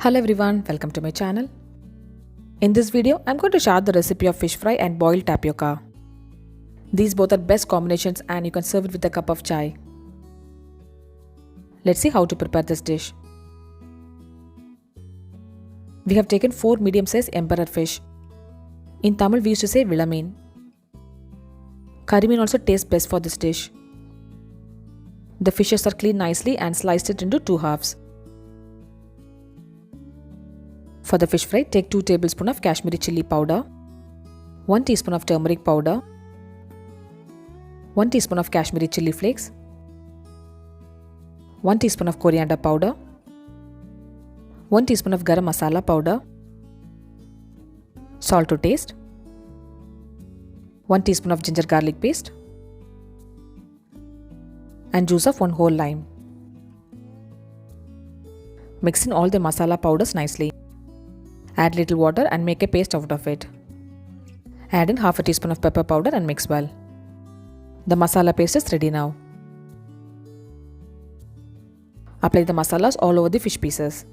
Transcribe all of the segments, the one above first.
Hello everyone, welcome to my channel. In this video, I'm going to share the recipe of fish fry and boiled tapioca. These both are best combinations and you can serve it with a cup of chai. Let's see how to prepare this dish. We have taken 4 medium-sized emperor fish. In Tamil we used to say vilamin. Curry mean also tastes best for this dish. The fishes are cleaned nicely and sliced it into 2 halves. For the fish fry, take 2 tablespoons of Kashmiri chili powder, 1 teaspoon of turmeric powder, 1 teaspoon of Kashmiri chili flakes, 1 teaspoon of coriander powder, 1 teaspoon of garam masala powder, salt to taste, 1 teaspoon of ginger garlic paste, and juice of 1 whole lime. Mix in all the masala powders nicely. Add little water and make a paste out of it. Add in half a teaspoon of pepper powder and mix well. The masala paste is ready now. Apply the masalas all over the fish pieces.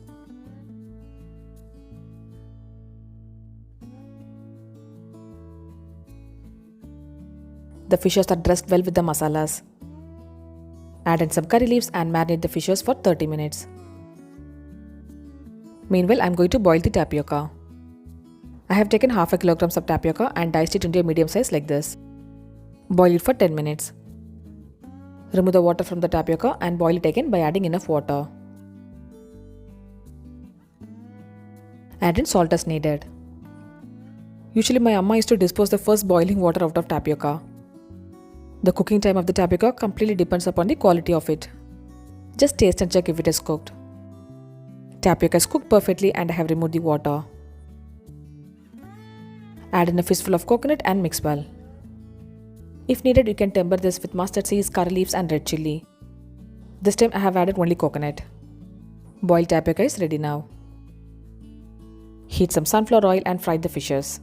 The fishes are dressed well with the masalas. Add in some curry leaves and marinate the fishes for 30 minutes. Meanwhile, I am going to boil the tapioca. I have taken half a kilogram of tapioca and diced it into a medium size like this. Boil it for 10 minutes. Remove the water from the tapioca and boil it again by adding enough water. Add in salt as needed. Usually my amma used to dispose the first boiling water out of tapioca. The cooking time of the tapioca completely depends upon the quality of it. Just taste and check if it is cooked. Tapioca is cooked perfectly and I have removed the water. Add in a fistful of coconut and mix well. If needed, you can temper this with mustard seeds, curry leaves and red chilli. This time I have added only coconut. Boiled tapioca is ready now. Heat some sunflower oil and fry the fishes.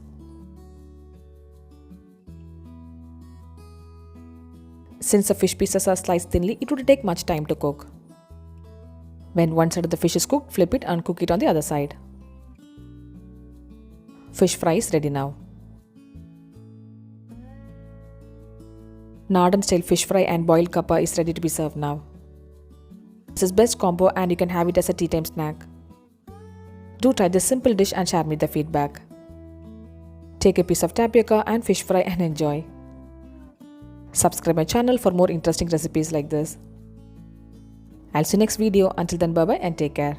Since the fish pieces are sliced thinly, it would take much time to cook. When one side of the fish is cooked, flip it and cook it on the other side. Fish fry is ready now. Northern style fish fry and boiled kappa is ready to be served now. This is best combo and you can have it as a tea time snack. Do try this simple dish and share me the feedback. Take a piece of tapioca and fish fry and enjoy. Subscribe my channel for more interesting recipes like this. I'll see you next video. Until then, bye bye and take care.